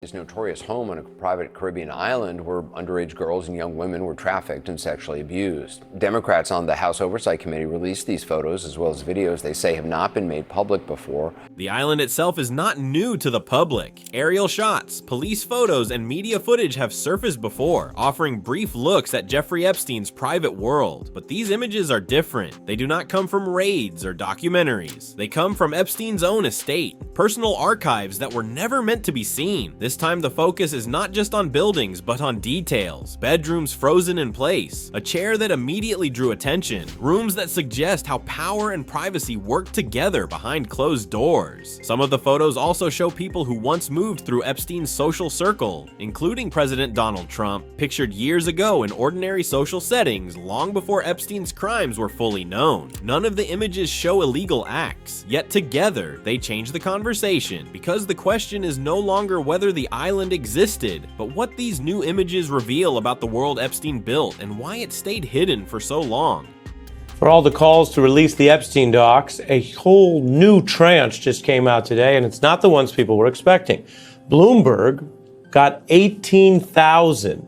His notorious home on a private Caribbean island where underage girls and young women were trafficked and sexually abused. Democrats on the House Oversight Committee released these photos as well as videos they say have not been made public before. The island itself is not new to the public. Aerial shots, police photos, and media footage have surfaced before, offering brief looks at Jeffrey Epstein's private world. But these images are different. They do not come from raids or documentaries. They come from Epstein's own estate, personal archives that were never meant to be seen. This time the focus is not just on buildings, but on details. Bedrooms frozen in place, a chair that immediately drew attention, rooms that suggest how power and privacy work together behind closed doors. Some of the photos also show people who once moved through Epstein's social circle, including President Donald Trump, pictured years ago in ordinary social settings long before Epstein's crimes were fully known. None of the images show illegal acts, yet together they change the conversation, because the question is no longer whether the island existed, but what these new images reveal about the world Epstein built and why it stayed hidden for so long. For all the calls to release the Epstein docs, a whole new tranche just came out today, and it's not the ones people were expecting. Bloomberg got 18,000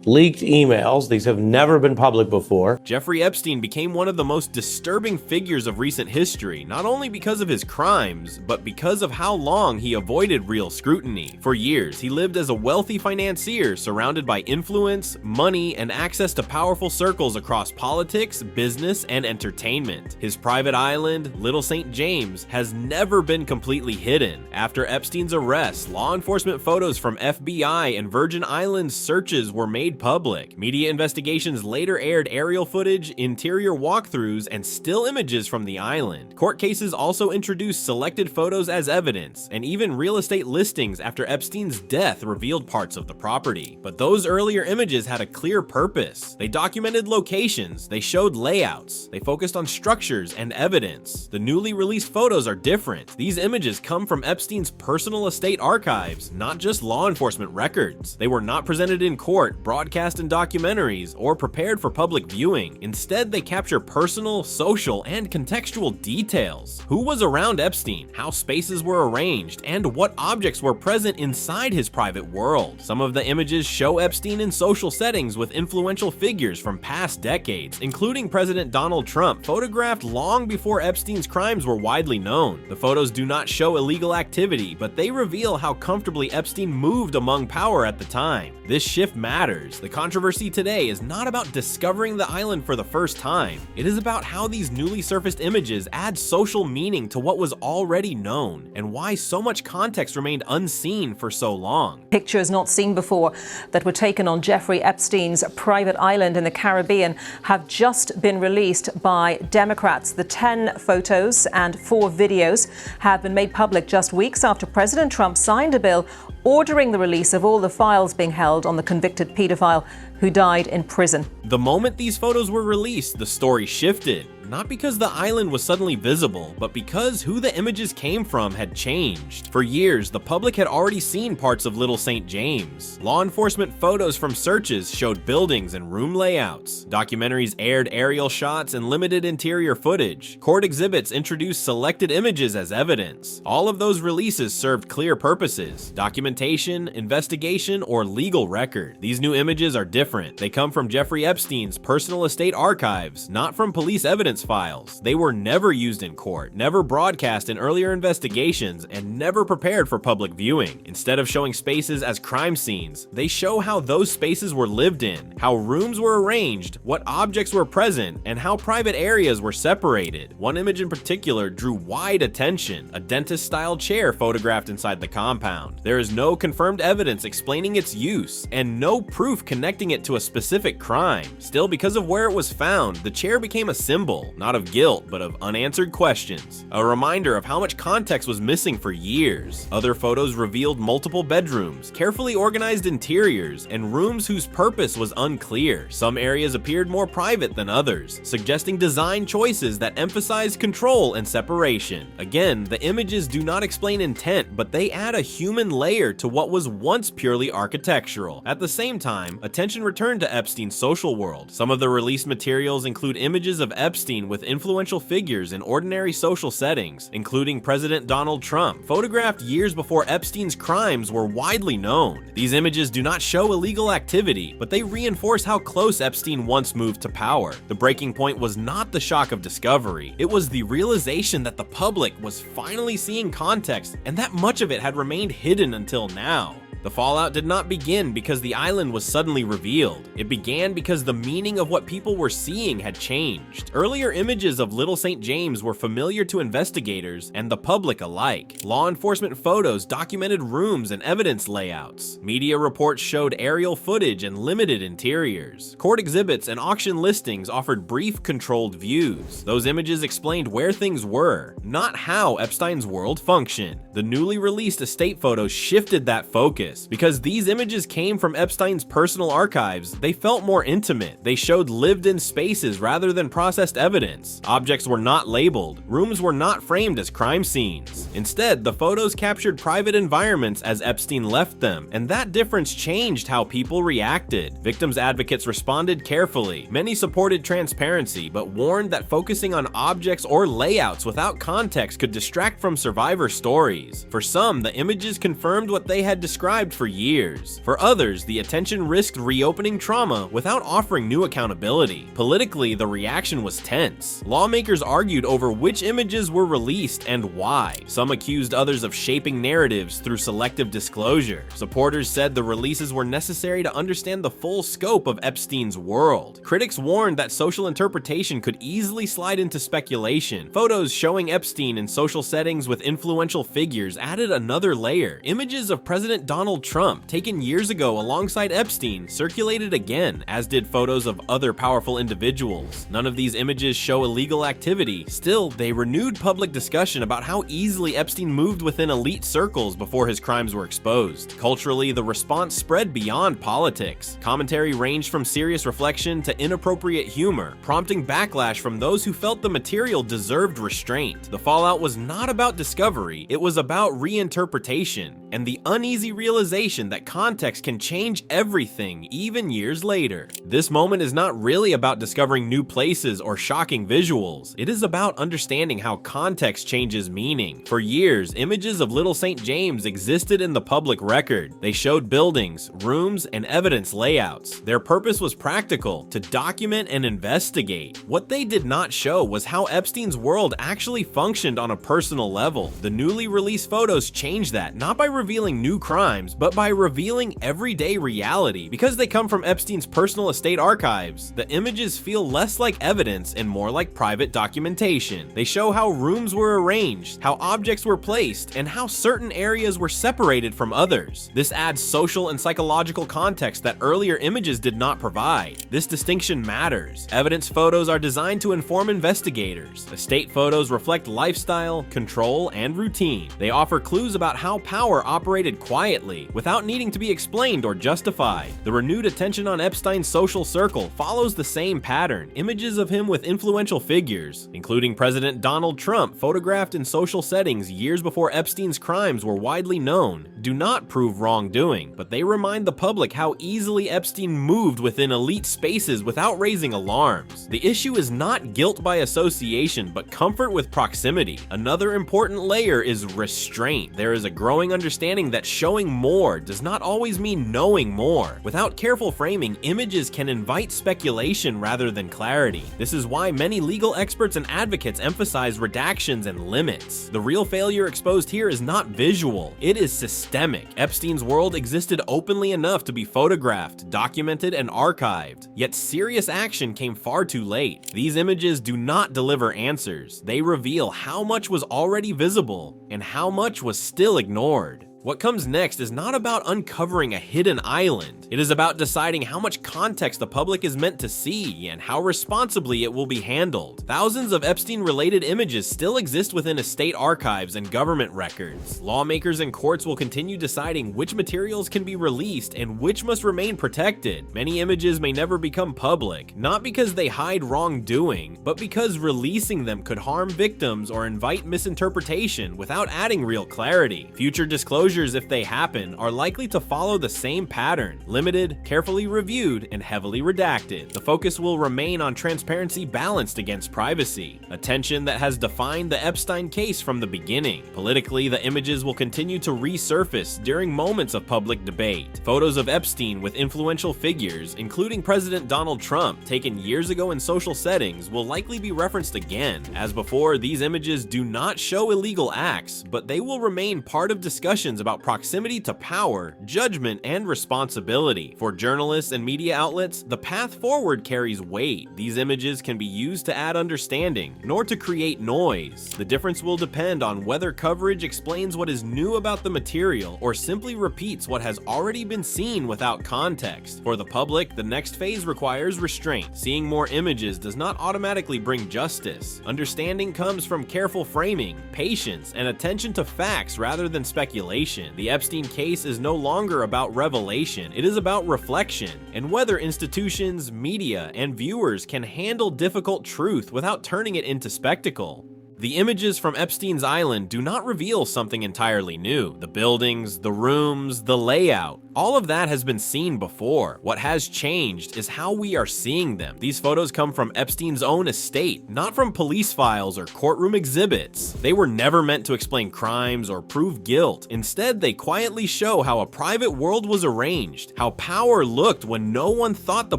leaked emails. These have never been public before. Jeffrey Epstein became one of the most disturbing figures of recent history, not only because of his crimes, but because of how long he avoided real scrutiny. For years, he lived as a wealthy financier surrounded by influence, money, and access to powerful circles across politics, business, and entertainment. His private island, Little St. James, has never been completely hidden. After Epstein's arrest, law enforcement photos from FBI and Virgin Islands searches were made public. Media investigations later aired aerial footage, interior walkthroughs, and still images from the island. Court cases also introduced selected photos as evidence, and even real estate listings after Epstein's death revealed parts of the property. But those earlier images had a clear purpose. They documented locations, they showed layouts, they focused on structures and evidence. The newly released photos are different. These images come from Epstein's personal estate archives, not just law enforcement records. They were not presented in court, broadcast in documentaries, or prepared for public viewing. Instead, they capture personal, social, and contextual details. Who was around Epstein, how spaces were arranged, and what objects were present inside his private world. Some of the images show Epstein in social settings with influential figures from past decades, including President Donald Trump, photographed long before Epstein's crimes were widely known. The photos do not show illegal activity, but they reveal how comfortably Epstein moved among power at the time. This shift matters. The controversy today is not about discovering the island for the first time. It is about how these newly surfaced images add social meaning to what was already known, and why so much context remained unseen for so long. Pictures not seen before that were taken on Jeffrey Epstein's private island in the Caribbean have just been released by Democrats. The 10 photos and 4 videos have been made public just weeks after President Trump signed a bill ordering the release of all the files being held on the convicted pedophile who died in prison. The moment these photos were released, the story shifted. Not because the island was suddenly visible, but because who the images came from had changed. For years, the public had already seen parts of Little St. James. Law enforcement photos from searches showed buildings and room layouts. Documentaries aired aerial shots and limited interior footage. Court exhibits introduced selected images as evidence. All of those releases served clear purposes: documentation, investigation, or legal record. These new images are different. They come from Jeffrey Epstein's personal estate archives, not from police evidence files. They were never used in court, never broadcast in earlier investigations, and never prepared for public viewing. Instead of showing spaces as crime scenes, they show how those spaces were lived in, how rooms were arranged, what objects were present, and how private areas were separated. One image in particular drew wide attention: a dentist-style chair photographed inside the compound. There is no confirmed evidence explaining its use, and no proof connecting it to a specific crime. Still, because of where it was found, the chair became a symbol, not of guilt, but of unanswered questions. A reminder of how much context was missing for years. Other photos revealed multiple bedrooms, carefully organized interiors, and rooms whose purpose was unclear. Some areas appeared more private than others, suggesting design choices that emphasized control and separation. Again, the images do not explain intent, but they add a human layer to what was once purely architectural. At the same time, attention returned to Epstein's social world. Some of the released materials include images of Epstein Epstein with influential figures in ordinary social settings, including President Donald Trump, photographed years before Epstein's crimes were widely known. These images do not show illegal activity, but they reinforce how close Epstein once moved to power. The breaking point was not the shock of discovery, it was the realization that the public was finally seeing context and that much of it had remained hidden until now. The fallout did not begin because the island was suddenly revealed. It began because the meaning of what people were seeing had changed. Earlier images of Little St. James were familiar to investigators and the public alike. Law enforcement photos documented rooms and evidence layouts. Media reports showed aerial footage and limited interiors. Court exhibits and auction listings offered brief, controlled views. Those images explained where things were, not how Epstein's world functioned. The newly released estate photos shifted that focus. Because these images came from Epstein's personal archives, they felt more intimate. They showed lived-in spaces rather than processed evidence. Objects were not labeled. Rooms were not framed as crime scenes. Instead, the photos captured private environments as Epstein left them, and that difference changed how people reacted. Victims' advocates responded carefully. Many supported transparency, but warned that focusing on objects or layouts without context could distract from survivor stories. For some, the images confirmed what they had described for years. For others, the attention risked reopening trauma without offering new accountability. Politically, the reaction was tense. Lawmakers argued over which images were released and why. Some accused others of shaping narratives through selective disclosure. Supporters said the releases were necessary to understand the full scope of Epstein's world. Critics warned that social interpretation could easily slide into speculation. Photos showing Epstein in social settings with influential figures added another layer. Images of President Donald Trump, taken years ago alongside Epstein, circulated again, as did photos of other powerful individuals. None of these images show illegal activity. Still, they renewed public discussion about how easily Epstein moved within elite circles before his crimes were exposed. Culturally, the response spread beyond politics. Commentary ranged from serious reflection to inappropriate humor, prompting backlash from those who felt the material deserved restraint. The fallout was not about discovery, it was about reinterpretation, and the uneasy realization that context can change everything, even years later. This moment is not really about discovering new places or shocking visuals. It is about understanding how context changes meaning. For years, images of Little St. James existed in the public record. They showed buildings, rooms, and evidence layouts. Their purpose was practical, to document and investigate. What they did not show was how Epstein's world actually functioned on a personal level. The newly released photos changed that, not by revealing new crimes, but by revealing everyday reality. Because they come from Epstein's personal estate archives, the images feel less like evidence and more like private documentation. They show how rooms were arranged, how objects were placed, and how certain areas were separated from others. This adds social and psychological context that earlier images did not provide. This distinction matters. Evidence photos are designed to inform investigators. Estate photos reflect lifestyle, control, and routine. They offer clues about how power operated quietly, without needing to be explained or justified. The renewed attention on Epstein's social circle follows the same pattern. Images of him with influential figures, including President Donald Trump, photographed in social settings years before Epstein's crimes were widely known, do not prove wrongdoing, but they remind the public how easily Epstein moved within elite spaces without raising alarms. The issue is not guilt by association, but comfort with proximity. Another important layer is restraint. There is a growing understanding that showing more does not always mean knowing more. Without careful framing, images can invite speculation rather than clarity. This is why many legal experts and advocates emphasize redactions and limits. The real failure exposed here is not visual, it is systemic. Epstein's world existed openly enough to be photographed, documented, and archived, yet serious action came far too late. These images do not deliver answers. They reveal how much was already visible and how much was still ignored. What comes next is not about uncovering a hidden island. It is about deciding how much context the public is meant to see and how responsibly it will be handled. Thousands of Epstein-related images still exist within estate archives and government records. Lawmakers and courts will continue deciding which materials can be released and which must remain protected. Many images may never become public, not because they hide wrongdoing, but because releasing them could harm victims or invite misinterpretation without adding real clarity. Future disclosure disclosures, if they happen, are likely to follow the same pattern: limited, carefully reviewed, and heavily redacted. The focus will remain on transparency balanced against privacy, a tension that has defined the Epstein case from the beginning. Politically, the images will continue to resurface during moments of public debate. Photos of Epstein with influential figures, including President Donald Trump, taken years ago in social settings, will likely be referenced again. As before, these images do not show illegal acts, but they will remain part of discussions about proximity to power, judgment, and responsibility. For journalists and media outlets, the path forward carries weight. These images can be used to add understanding, nor to create noise. The difference will depend on whether coverage explains what is new about the material or simply repeats what has already been seen without context. For the public, the next phase requires restraint. Seeing more images does not automatically bring justice. Understanding comes from careful framing, patience, and attention to facts rather than speculation. The Epstein case is no longer about revelation, it is about reflection, and whether institutions, media, and viewers can handle difficult truth without turning it into spectacle. The images from Epstein's island do not reveal something entirely new. The buildings, the rooms, the layout, all of that has been seen before. What has changed is how we are seeing them. These photos come from Epstein's own estate, not from police files or courtroom exhibits. They were never meant to explain crimes or prove guilt. Instead, they quietly show how a private world was arranged, how power looked when no one thought the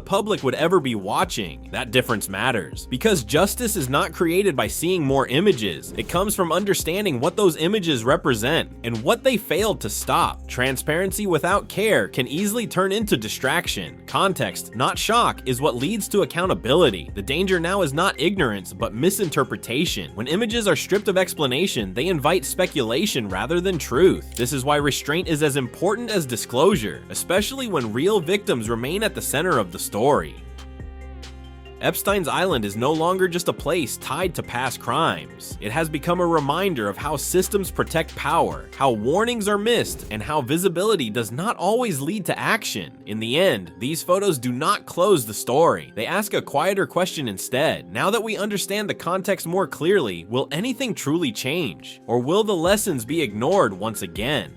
public would ever be watching. That difference matters, because justice is not created by seeing more images. It comes from understanding what those images represent and what they failed to stop. Transparency without care can easily turn into distraction. Context, not shock, is what leads to accountability. The danger now is not ignorance, but misinterpretation. When images are stripped of explanation, they invite speculation rather than truth. This is why restraint is as important as disclosure, especially when real victims remain at the center of the story. Epstein's Island is no longer just a place tied to past crimes. It has become a reminder of how systems protect power, how warnings are missed, and how visibility does not always lead to action. In the end, these photos do not close the story. They ask a quieter question instead. Now that we understand the context more clearly, will anything truly change? Or will the lessons be ignored once again?